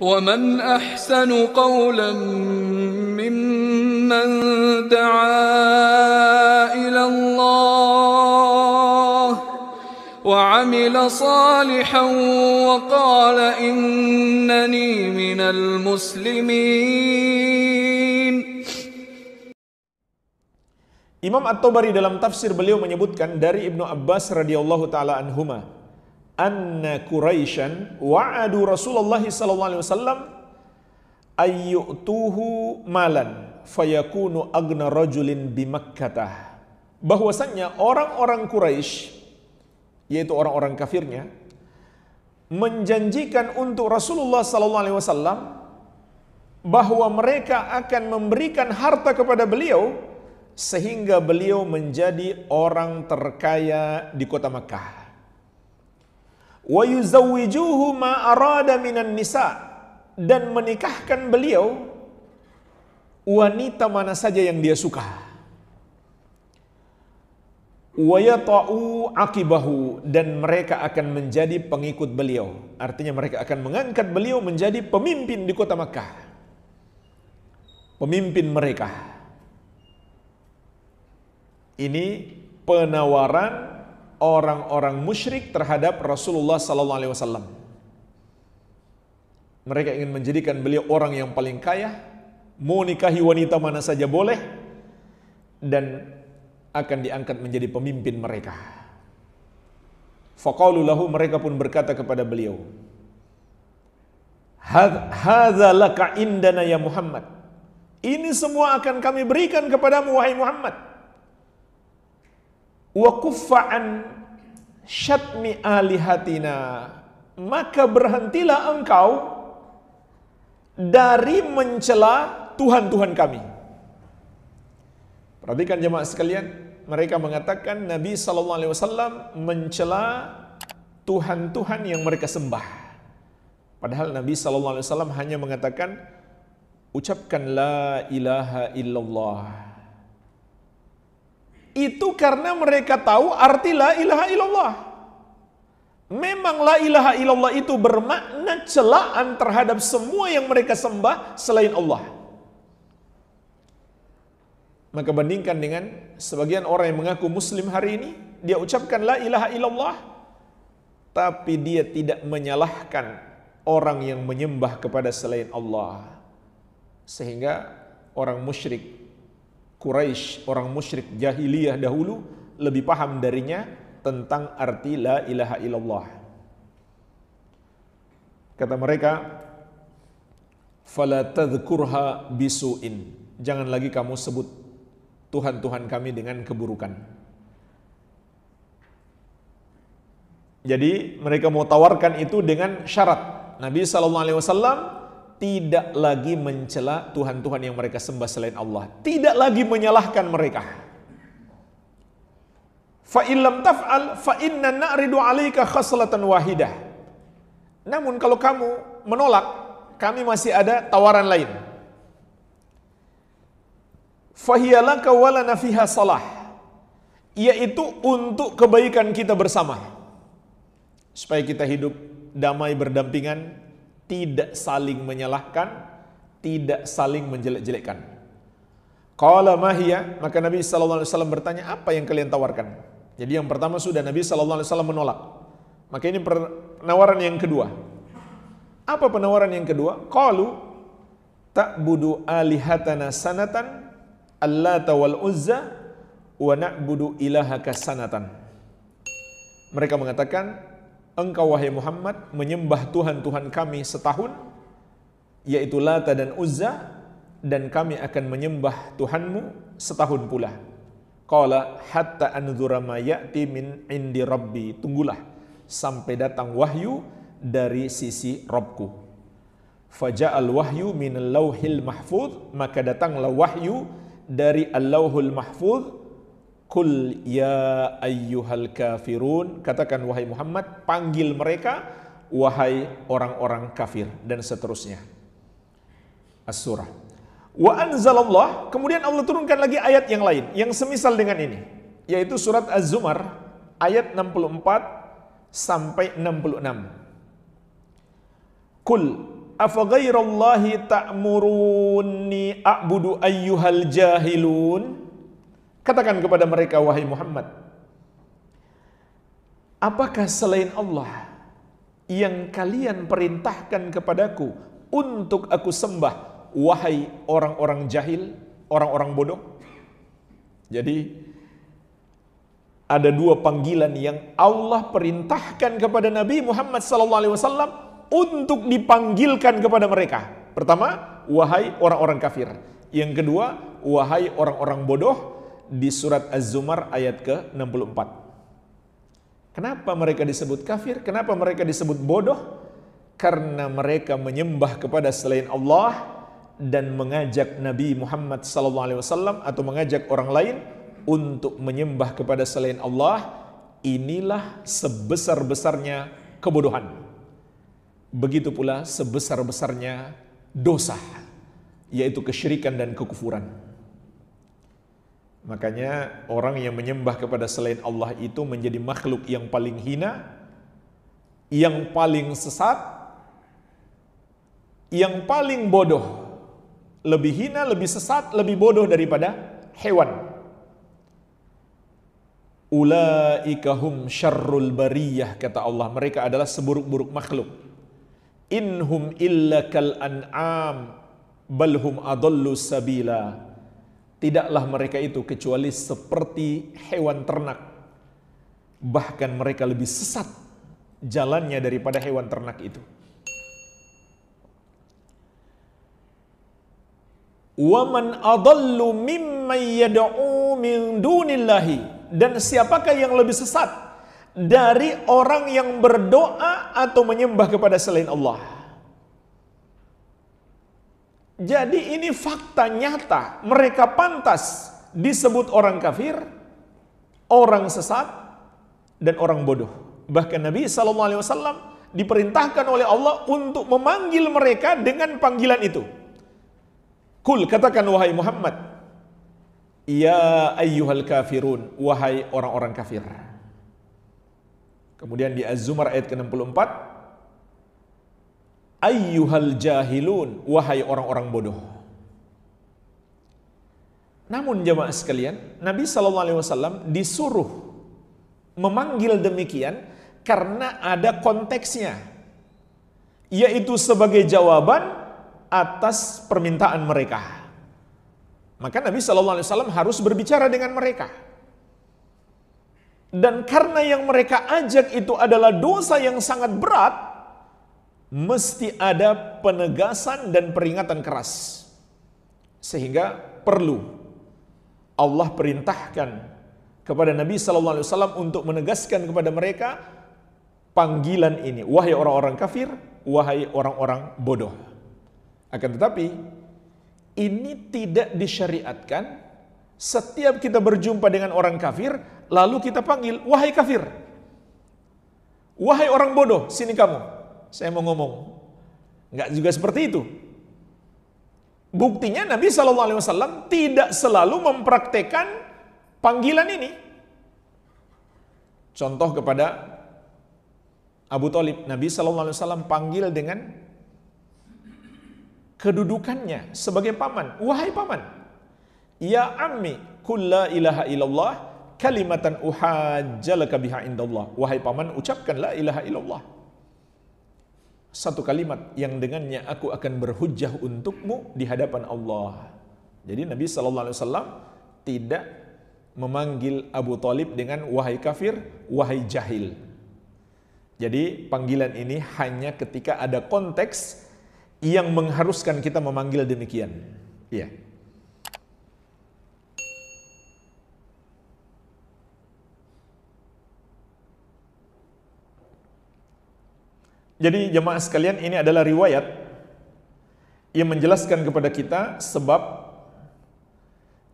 ومن أحسن قولا ممن دعا إلى الله وعمل صالحا وقال إنني من المسلمين. Imam At-Tabari dalam tafsir beliau menyebutkan dari Ibnu Abbas radhiyallahu taala anhuma, anna Quraisyan wa'adu Rasulullah sallallahu alaihi wasallam ayyutuhu malan fayakunu agna rajulin bi Makkah. Bahwasannya orang-orang Quraisy, yaitu orang-orang kafirnya, menjanjikan untuk Rasulullah sallallahu alaihi wasallam bahwa mereka akan memberikan harta kepada beliau sehingga beliau menjadi orang terkaya di kota Makkah. Wa yuzawwijuhu ma arada minan nisa, dan menikahkan beliau wanita mana saja yang dia suka. Wa yata'u aqibahu, dan mereka akan menjadi pengikut beliau. Artinya mereka akan mengangkat beliau menjadi pemimpin di kota Makkah. Pemimpin mereka. Ini penawaran orang-orang musyrik terhadap Rasulullah sallallahu alaihi wasallam. Mereka ingin menjadikan beliau orang yang paling kaya, mau nikahi wanita mana saja boleh, dan akan diangkat menjadi pemimpin mereka. Faqalu lahu, mereka pun berkata kepada beliau, hadza laka indana ya Muhammad. Ini semua akan kami berikan kepadamu wahai Muhammad. Wa kuffa'an syatmi alihatina, maka berhentilah engkau dari mencela Tuhan-Tuhan kami. Perhatikan jemaah sekalian, mereka mengatakan Nabi SAW mencela Tuhan-Tuhan yang mereka sembah. Padahal Nabi SAW hanya mengatakan, ucapkan la ilaha illallah. Itu karena mereka tahu arti la ilaha illallah. Memang la ilaha illallah itu bermakna celaan terhadap semua yang mereka sembah selain Allah. Maka bandingkan dengan sebagian orang yang mengaku muslim hari ini, dia ucapkan la ilaha illallah, tapi dia tidak menyalahkan orang yang menyembah kepada selain Allah. Sehingga orang musyrik Quraisy, orang musyrik jahiliyah dahulu lebih paham darinya tentang arti la ilaha illallah. Kata mereka, fala tadhkurha bisu'in, jangan lagi kamu sebut Tuhan-Tuhan kami dengan keburukan. Jadi mereka mau tawarkan itu dengan syarat Nabi SAW tidak lagi mencela Tuhan-Tuhan yang mereka sembah selain Allah, tidak lagi menyalahkan mereka. Fa illam taf'al fa inna na'ridu 'alaika khaslatan wahidah. Namun kalau kamu menolak, kami masih ada tawaran lain. Fa hiya laka wa lana fiha salah, yaitu untuk kebaikan kita bersama, supaya kita hidup damai berdampingan, tidak saling menyalahkan, tidak saling menjelek-jelekkan. Qala ma hiya, maka Nabi SAW bertanya, apa yang kalian tawarkan? Jadi yang pertama sudah Nabi SAW menolak. Maka ini penawaran yang kedua. Apa penawaran yang kedua? Qalu ta'budu alihatana sanatan allata wal uzza wa na'budu ilahaka sanatan. Mereka mengatakan, engkau wahai Muhammad menyembah Tuhan-Tuhan kami setahun, yaitu Lata dan Uzza, dan kami akan menyembah Tuhanmu setahun pula. Qala hatta anzura ma ya'ti min indi rabbi, tunggulah sampai datang wahyu dari sisi Rabbku. Faja'al wahyu minal lauhil mahfuz, maka datanglah wahyu dari al-lauhul mahfuz. Kul ya ayyuhal kafirun, katakan wahai Muhammad, panggil mereka wahai orang-orang kafir, dan seterusnya. As-surah. Wa anzalallah, kemudian Allah turunkan lagi ayat yang lain yang semisal dengan ini, yaitu surat Az-Zumar ayat 64 sampai 66. Kul, afa ghairallahi ta'muruni a'budu ayyuhal jahilun. Katakan kepada mereka, wahai Muhammad, apakah selain Allah yang kalian perintahkan kepadaku untuk aku sembah, wahai orang-orang jahil, orang-orang bodoh? Jadi ada dua panggilan yang Allah perintahkan kepada Nabi Muhammad SAW untuk dipanggilkan kepada mereka. Pertama, wahai orang-orang kafir. Yang kedua, wahai orang-orang bodoh, di surat Az-Zumar ayat ke-64. Kenapa mereka disebut kafir? Kenapa mereka disebut bodoh? Karena mereka menyembah kepada selain Allah dan mengajak Nabi Muhammad SAW atau mengajak orang lain untuk menyembah kepada selain Allah. Inilah sebesar-besarnya kebodohan. Begitu pula sebesar-besarnya dosa, yaitu kesyirikan dan kekufuran. Makanya orang yang menyembah kepada selain Allah itu menjadi makhluk yang paling hina, yang paling sesat, yang paling bodoh. Lebih hina, lebih sesat, lebih bodoh daripada hewan. Ulaika hum syarrul bariyah, kata Allah. Mereka adalah seburuk-buruk makhluk. Inhum illa kal an'am balhum adallu sabila. Tidaklah mereka itu kecuali seperti hewan ternak. Bahkan mereka lebih sesat jalannya daripada hewan ternak itu. Waman adallu mimman yad'u min dunillahi. Dan siapakah yang lebih sesat dari orang yang berdoa atau menyembah kepada selain Allah? Jadi ini fakta nyata, mereka pantas disebut orang kafir, orang sesat, dan orang bodoh. Bahkan Nabi SAW diperintahkan oleh Allah untuk memanggil mereka dengan panggilan itu. Kul, katakan wahai Muhammad, ya ayyuhal kafirun, wahai orang-orang kafir. Kemudian di Az-Zumar ayat ke-64, ayyuhal jahilun, wahai orang-orang bodoh. Namun jemaah sekalian, Nabi SAW disuruh memanggil demikian karena ada konteksnya, yaitu sebagai jawaban atas permintaan mereka. Maka Nabi SAW harus berbicara dengan mereka. Dan karena yang mereka ajak itu adalah dosa yang sangat berat, mesti ada penegasan dan peringatan keras. Sehingga perlu Allah perintahkan kepada Nabi SAW untuk menegaskan kepada mereka panggilan ini. Wahai orang-orang kafir, wahai orang-orang bodoh. Akan tetapi, ini tidak disyariatkan setiap kita berjumpa dengan orang kafir, lalu kita panggil, wahai kafir. Wahai orang bodoh, sini kamu. Saya mau ngomong. Enggak juga seperti itu. Buktinya Nabi SAW tidak selalu mempraktekkan panggilan ini. Contoh kepada Abu Thalib, Nabi SAW panggil dengan kedudukannya sebagai paman. Wahai paman, ya ammi, qul la ilaha illallah kalimatan uhajjalaka biha indallah. Wahai paman, ucapkan la ilaha illallah. Satu kalimat yang dengannya aku akan berhujjah untukmu di hadapan Allah. Jadi Nabi SAW tidak memanggil Abu Thalib dengan wahai kafir, wahai jahil. Jadi panggilan ini hanya ketika ada konteks yang mengharuskan kita memanggil demikian. Iya. Jadi jemaah sekalian, ini adalah riwayat yang menjelaskan kepada kita sebab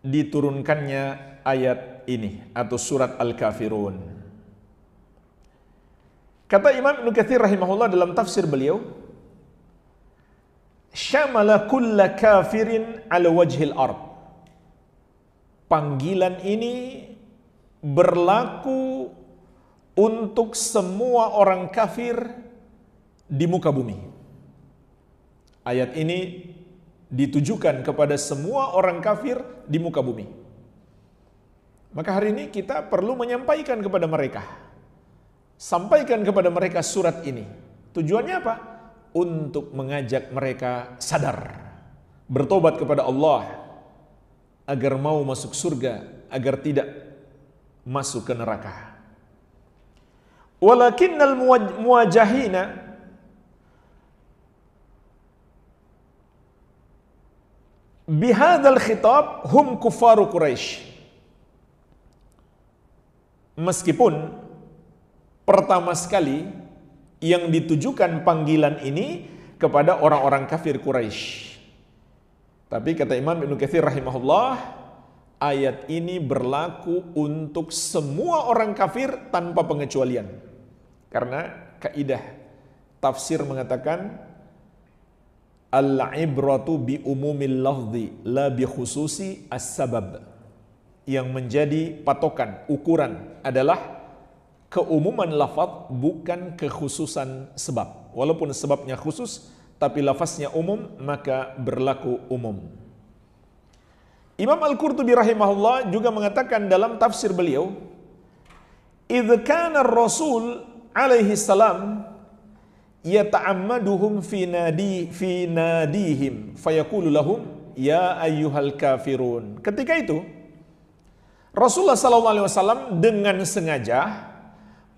diturunkannya ayat ini atau surat Al-Kafirun. Kata Imam Ibnu Katsir rahimahullah dalam tafsir beliau, syamala kulla kafirin ala wajhil ard. Panggilan ini berlaku untuk semua orang kafir di muka bumi. Ayat ini ditujukan kepada semua orang kafir di muka bumi. Maka hari ini kita perlu menyampaikan kepada mereka. Sampaikan kepada mereka surat ini. Tujuannya apa? Untuk mengajak mereka sadar, bertobat kepada Allah, agar mau masuk surga, agar tidak masuk ke neraka. Walakinnal muwajahina bihadzal khitab hum kuffaru Quraisy. Meskipun pertama sekali yang ditujukan panggilan ini kepada orang-orang kafir Quraisy. Tapi kata Imam Ibnu Katsir rahimahullah, ayat ini berlaku untuk semua orang kafir tanpa pengecualian. Karena kaidah tafsir mengatakan al-ibratu bi umumil lafzi la bi khususi as-sabab. Yang menjadi patokan, ukuran adalah keumuman lafaz, bukan kekhususan sebab. Walaupun sebabnya khusus, tapi lafaznya umum, maka berlaku umum. Imam Al-Qurtubi rahimahullah juga mengatakan dalam tafsir beliau, idz kana ar-rasul alaihi salam yata'ammaduhum fi nadihim fayaqulu lahum ya ayyuhal kafirun. Ketika itu Rasulullah SAW dengan sengaja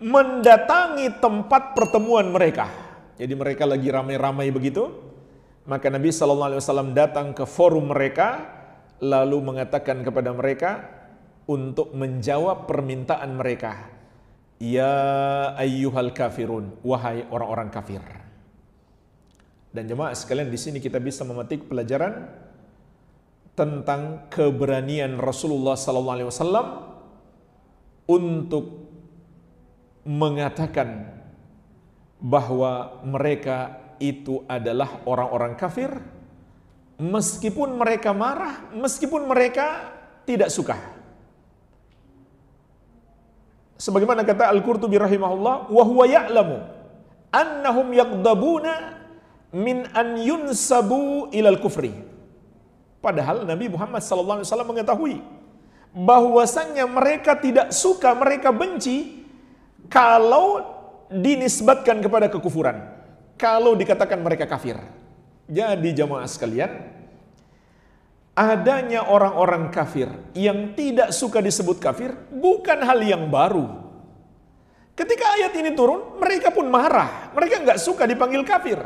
mendatangi tempat pertemuan mereka. Jadi mereka lagi ramai-ramai begitu. Maka Nabi SAW datang ke forum mereka, lalu mengatakan kepada mereka untuk menjawab permintaan mereka. Ya ayyuhal kafirun, wahai orang-orang kafir. Dan jemaah sekalian, di sini kita bisa memetik pelajaran tentang keberanian Rasulullah SAW untuk mengatakan bahwa mereka itu adalah orang-orang kafir, meskipun mereka marah, meskipun mereka tidak suka. Sebagaimana kata Al-Qurtubi rahimahullah, wa huwa ya'lamu annahum yaghdabuna min an yunsabu ilal kufri. Padahal Nabi Muhammad SAW mengetahui bahwasannya mereka tidak suka, mereka benci kalau dinisbatkan kepada kekufuran, kalau dikatakan mereka kafir. Jadi jamaah sekalian, adanya orang-orang kafir yang tidak suka disebut kafir bukan hal yang baru. Ketika ayat ini turun, mereka pun marah, mereka nggak suka dipanggil kafir.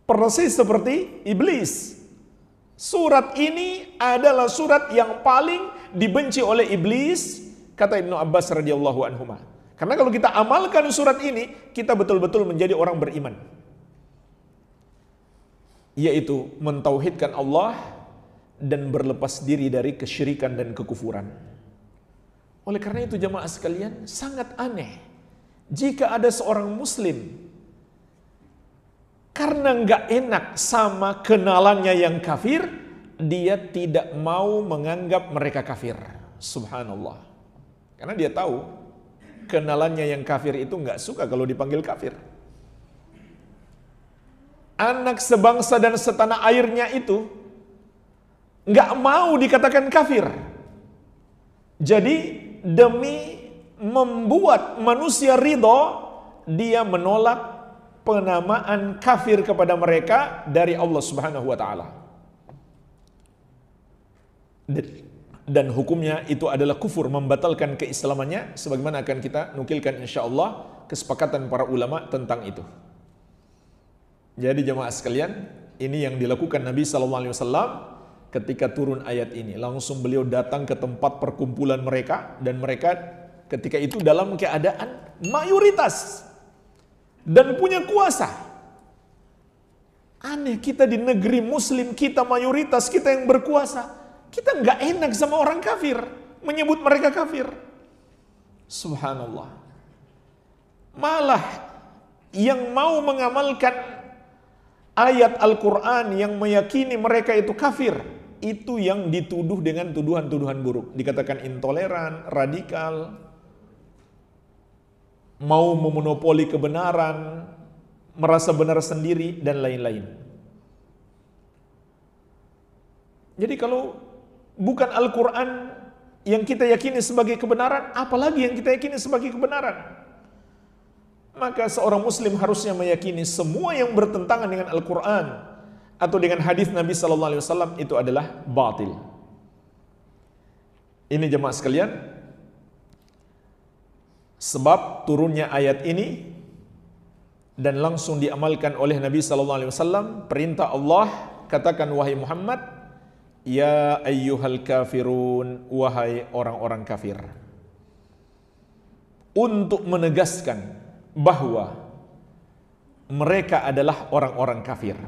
Persis seperti iblis. Surat ini adalah surat yang paling dibenci oleh iblis, kata Ibnu Abbas radhiyallahu anhuma. Karena kalau kita amalkan surat ini, kita betul-betul menjadi orang beriman. Yaitu mentauhidkan Allah dan berlepas diri dari kesyirikan dan kekufuran. Oleh karena itu jamaah sekalian, sangat aneh jika ada seorang muslim karena nggak enak sama kenalannya yang kafir, dia tidak mau menganggap mereka kafir. Subhanallah. Karena dia tahu kenalannya yang kafir itu nggak suka kalau dipanggil kafir. Anak sebangsa dan setanah airnya itu nggak mau dikatakan kafir. Jadi demi membuat manusia ridho, dia menolak penamaan kafir kepada mereka dari Allah Subhanahu wa taala. Dan hukumnya itu adalah kufur, membatalkan keislamannya, sebagaimana akan kita nukilkan insyaallah kesepakatan para ulama tentang itu. Jadi jemaah sekalian, ini yang dilakukan Nabi sallallahu alaihi wasallam ketika turun ayat ini. Langsung beliau datang ke tempat perkumpulan mereka, dan mereka ketika itu dalam keadaan mayoritas dan punya kuasa. Aneh, kita di negeri muslim, kita mayoritas, kita yang berkuasa, kita nggak enak sama orang kafir, menyebut mereka kafir. Subhanallah. Malah yang mau mengamalkan ayat Al-Quran yang meyakini mereka itu kafir, itu yang dituduh dengan tuduhan-tuduhan buruk. Dikatakan intoleran, radikal, mau memonopoli kebenaran, merasa benar sendiri, dan lain-lain. Jadi kalau bukan Al-Quran yang kita yakini sebagai kebenaran, apalagi yang kita yakini sebagai kebenaran? Maka seorang muslim harusnya meyakini semua yang bertentangan dengan Al-Quran atau dengan hadis Nabi SAW itu adalah batil. Ini jemaah sekalian, sebab turunnya ayat ini dan langsung diamalkan oleh Nabi SAW, perintah Allah, katakan wahai Muhammad, ya ayyuhal kafirun, wahai orang-orang kafir. Untuk menegaskan bahwa mereka adalah orang-orang kafir.